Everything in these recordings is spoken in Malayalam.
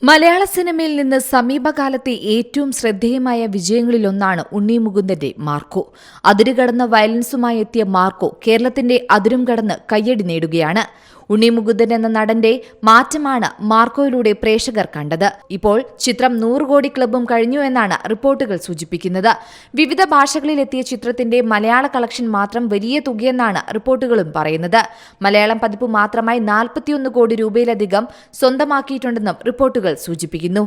മലയാള സിനിമയിൽ നിന്ന് സമീപകാലത്തെ ഏറ്റവും ശ്രദ്ധേയമായ വിജയങ്ങളിലൊന്നാണ് ഉണ്ണി മുകുന്ദന്റെ മാർക്കോ. അതിരുകടന്ന വയലൻസുമായി എത്തിയ മാർക്കോ കേരളത്തിന്റെ അതിരും കടന്ന് കയ്യടി നേടുകയാണ്. ഉണ്ണി മുകുന്ദൻ എന്ന നടന്റെ മാറ്റമാണ് മാർക്കോയിലൂടെ പ്രേക്ഷകർ കണ്ടത്. ഇപ്പോൾ ചിത്രം 100 കോടി ക്ലബും കഴിഞ്ഞു എന്നാണ് റിപ്പോർട്ടുകൾ സൂചിപ്പിക്കുന്നത്. വിവിധ ഭാഷകളിലെത്തിയ ചിത്രത്തിന്റെ മലയാള കളക്ഷൻ മാത്രം വലിയ തുകയെന്നാണ് റിപ്പോർട്ടുകളും പറയുന്നത്. മലയാളം പതിപ്പ് മാത്രമായി 41 കോടി രൂപയിലധികം സ്വന്തമാക്കിയിട്ടുണ്ടെന്നും റിപ്പോർട്ടുകൾ സൂചിപ്പിക്കുന്നു.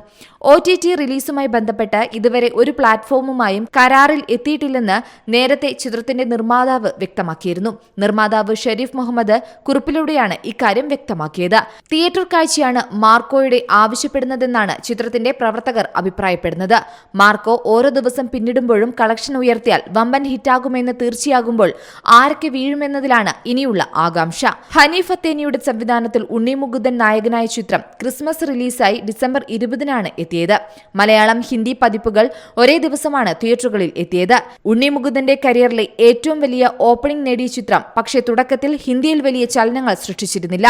OTT റിലീസുമായി ബന്ധപ്പെട്ട് ഇതുവരെ ഒരു പ്ലാറ്റ്ഫോമുമായും കരാറിൽ എത്തിയിട്ടില്ലെന്ന് നേരത്തെ ചിത്രത്തിന്റെ നിർമ്മാതാവ് വ്യക്തമാക്കിയിരുന്നു. നിർമ്മാതാവ് ഷെരീഫ് മുഹമ്മദ് കുറിപ്പിലൂടെയാണ് ഇക്കാര്യം വ്യക്തമാക്കിയത്. തിയേറ്റർ കാഴ്ചയാണ് മാർക്കോയുടെ ആവശ്യപ്പെടുന്നതെന്നാണ് ചിത്രത്തിന്റെ പ്രവർത്തകർ അഭിപ്രായപ്പെടുന്നത്. മാർക്കോ ഓരോ ദിവസം പിന്നിടുമ്പോഴും കളക്ഷൻ ഉയർത്തിയാൽ വമ്പൻ ഹിറ്റാകുമെന്ന് തീർച്ചയാകുമ്പോൾ ആരൊക്കെ വീഴുമെന്നതിലാണ് ഇനിയുള്ള ആകാംക്ഷ. ഹനീഫ് അത്തേനിയുടെ സംവിധാനത്തിൽ ഉണ്ണി മുകുന്ദൻ നായകനായ ചിത്രം ക്രിസ്മസ് റിലീസായി ഡിസംബർ 20-നാണ് എത്തിയത്. മലയാളം, ഹിന്ദി പതിപ്പുകൾ ഒരേ ദിവസമാണ് തിയേറ്ററുകളിൽ എത്തിയത്. ഉണ്ണി മുകുന്ദന്റെ കരിയറിലെ ഏറ്റവും വലിയ ഓപ്പണിംഗ് നേടിയ ചിത്രം. പക്ഷേ തുടക്കത്തിൽ ഹിന്ദിയിൽ വലിയ ചലനങ്ങൾ സൃഷ്ടിച്ചിരുന്നില്ല.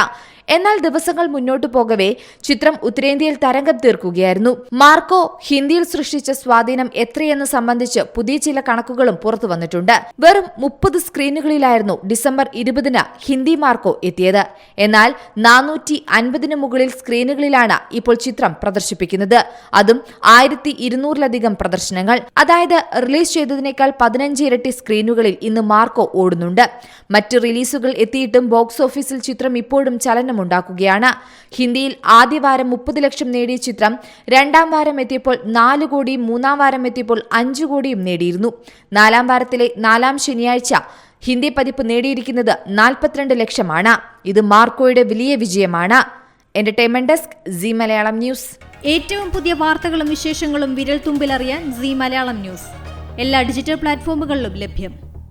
എന്നാൽ ദിവസങ്ങൾ മുന്നോട്ടു പോകവേ ചിത്രം ഉത്തരേന്ത്യയിൽ തരംഗം തീർക്കുകയായിരുന്നു. മാർക്കോ ഹിന്ദിയിൽ സൃഷ്ടിച്ച സ്വാധീനം എത്രയെന്ന് സംബന്ധിച്ച് പുതിയ ചില കണക്കുകളും പുറത്തു വന്നിട്ടുണ്ട്. വെറും 30 സ്ക്രീനുകളിലായിരുന്നു ഡിസംബർ 20-ന് ഹിന്ദി മാർക്കോ എത്തിയത്. എന്നാൽ 450-ന് മുകളിൽ സ്ക്രീനുകളിലാണ് ഇപ്പോൾ ചിത്രം പ്രദർശിപ്പിക്കുന്നത്. അതും 1200-ലധികം പ്രദർശനങ്ങൾ. അതായത് റിലീസ് ചെയ്തതിനേക്കാൾ 15 ഇരട്ടി സ്ക്രീനുകളിൽ ഇന്ന് മാർക്കോ ഓടുന്നുണ്ട്. മറ്റ് റിലീസുകൾ എത്തിയിട്ടും ബോക്സ് ഓഫീസിൽ ചിത്രം ഇപ്പോഴും ചലനമുണ്ടാക്കുകയാണ്. ഹിന്ദിയിൽ ആദ്യ വാരം 30 ലക്ഷം നേടിയ ചിത്രം രണ്ടാം വാരം എത്തിയപ്പോൾ 4 കോടിയും 3-ാം വാരം എത്തിയപ്പോൾ 5 കോടിയും നേടിയിരുന്നു. 4-ാം വാരത്തിലെ 4-ാം ശനിയാഴ്ച ഹിന്ദി പതിപ്പ് നേടിയിരിക്കുന്നത് 42 ലക്ഷമാണ്. ഇത് മാർക്കോയുടെ വലിയ വിജയമാണ്. Entertainment desk, C Malayalam news. ഏറ്റവും പുതിയ വാർത്തകളും വിശേഷങ്ങളും വിരൽ തുമ്പിലറിയാൻ സി മലയാളം ന്യൂസ് എല്ലാ ഡിജിറ്റൽ പ്ലാറ്റ്ഫോമുകളിലും ലഭ്യം.